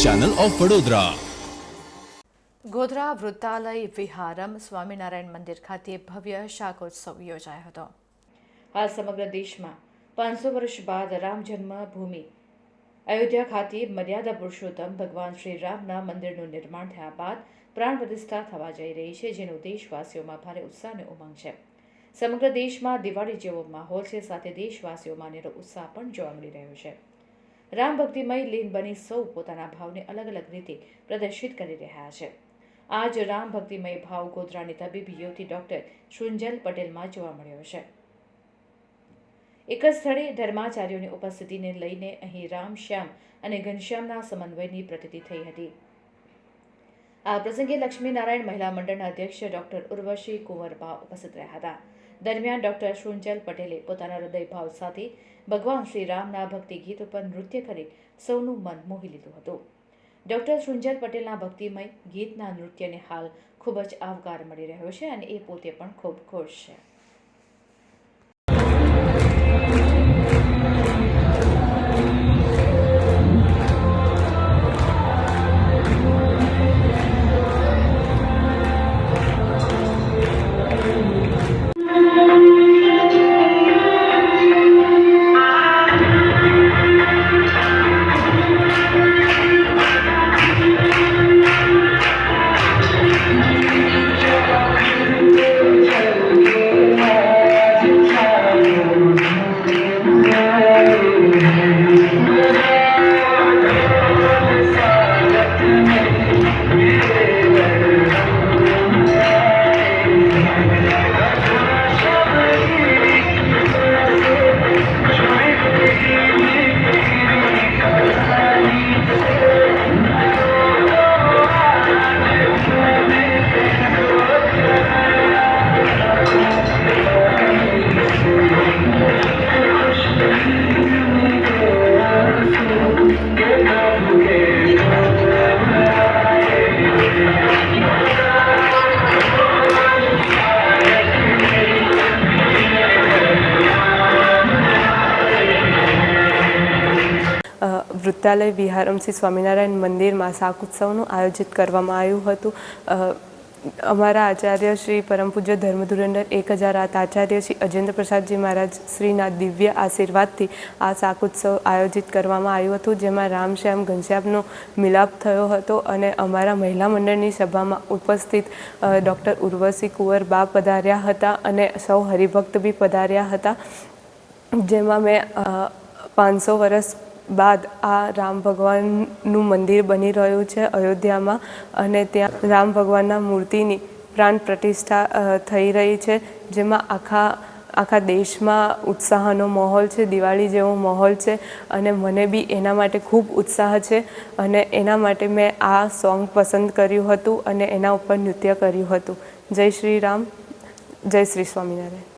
Channel of Vadodara. Godhra વૃત્તાલય વિહારમ સ્વામિનારાયણ મંદિર ખાતે ભવ્ય શાકોત્સવ યોજાયો હતો। હાલ સમગ્ર દેશમાં 500 વર્ષ બાદ રામ જન્મભૂમિ અયોધ્યા ખાતે મર્યાદા પુરુષોત્તમ ભગવાન શ્રી રામના મંદિરનું નિર્માણ થયા બાદ પ્રાણ પ્રતિષ્ઠા થવા જઈ રહી છે, જેનો દેશવાસીઓમાં ભારે ઉત્સાહ અને ઉમંગ છે। સમગ્ર દેશમાં દિવાળી જેવો માહોલ છે, સાથે દેશવાસીઓમાં અનેરો ઉત્સાહ પણ જોવા મળી રહ્યો છે। રામ ભક્તિમય લીન બની સૌ પોતાના ભાવને અલગ અલગ રીતે પ્રદર્શિત કરી રહ્યા છે। આજ રામ ભક્તિમય ભાવ ગોધરાની તબીબ યુવતી ડોક્ટર શુંજલ પટેલમાં જોવા મળ્યો છે। એક જ સ્થળે ધર્માચાર્યોની ઉપસ્થિતિને લઈને અહીં રામ શ્યામ અને ઘનશ્યામના સમન્વયની પ્રતીતિ થઈ હતી। આ પ્રસંગે લક્ષ્મીનારાયણ મહિલા મંડળના અધ્યક્ષ ડોક્ટર ઉર્વશી કુંવરબા ઉપસ્થિત રહ્યા હતા। દરમિયાન ડોક્ટર શુંજલ પટેલે પોતાના હૃદયભાવ સાથે ભગવાન શ્રી રામના ભક્તિ ગીત ઉપર નૃત્ય કરી સૌનું મન મોહી લીધું હતું। ડોક્ટર શુંજલ પટેલના ભક્તિમય ગીતના નૃત્યને હાલ ખૂબ જ આવકાર મળી રહ્યો છે અને એ પોતે પણ ખૂબ ખુશ છે। વૃત્તાલય વિહારમ શ્રી સ્વામિનારાયણ મંદિરમાં શાકોત્સવનું આયોજિત કરવામાં આવ્યું હતું। અમારા આચાર્ય શ્રી પરમ પૂજ્ય ધર્મધુરંધર 1008 આચાર્ય શ્રી અજેન્દ્ર પ્રસાદજી મહારાજ શ્રીના દિવ્ય આશીર્વાદથી આ શાકોત્સવ આયોજિત કરવામાં આવ્યું હતું, જેમાં રામ શ્યામ ઘનશ્યામનો મિલાપ થયો હતો અને અમારા મહિલા મંડળની સભામાં ઉપસ્થિત ડૉક્ટર ઉર્વશી કુંવરબા પધાર્યા હતા અને સૌ હરિભક્ત બી પધાર્યા હતા, જેમાં મેં 500 વર્ષ બાદ આ રામ ભગવાનનું મંદિર બની રહ્યું છે અયોધ્યામાં અને ત્યાં રામ ભગવાનના મૂર્તિની પ્રાણ પ્રતિષ્ઠા થઈ રહી છે, જેમાં આખા દેશમાં ઉત્સાહનો માહોલ છે, દિવાળી જેવો માહોલ છે અને મને બી એના માટે ખૂબ ઉત્સાહ છે અને એના માટે મેં આ સોંગ પસંદ કર્યું હતું અને એના ઉપર નૃત્ય કર્યું હતું। જય શ્રી રામ, જય શ્રી સ્વામિનારાયણ।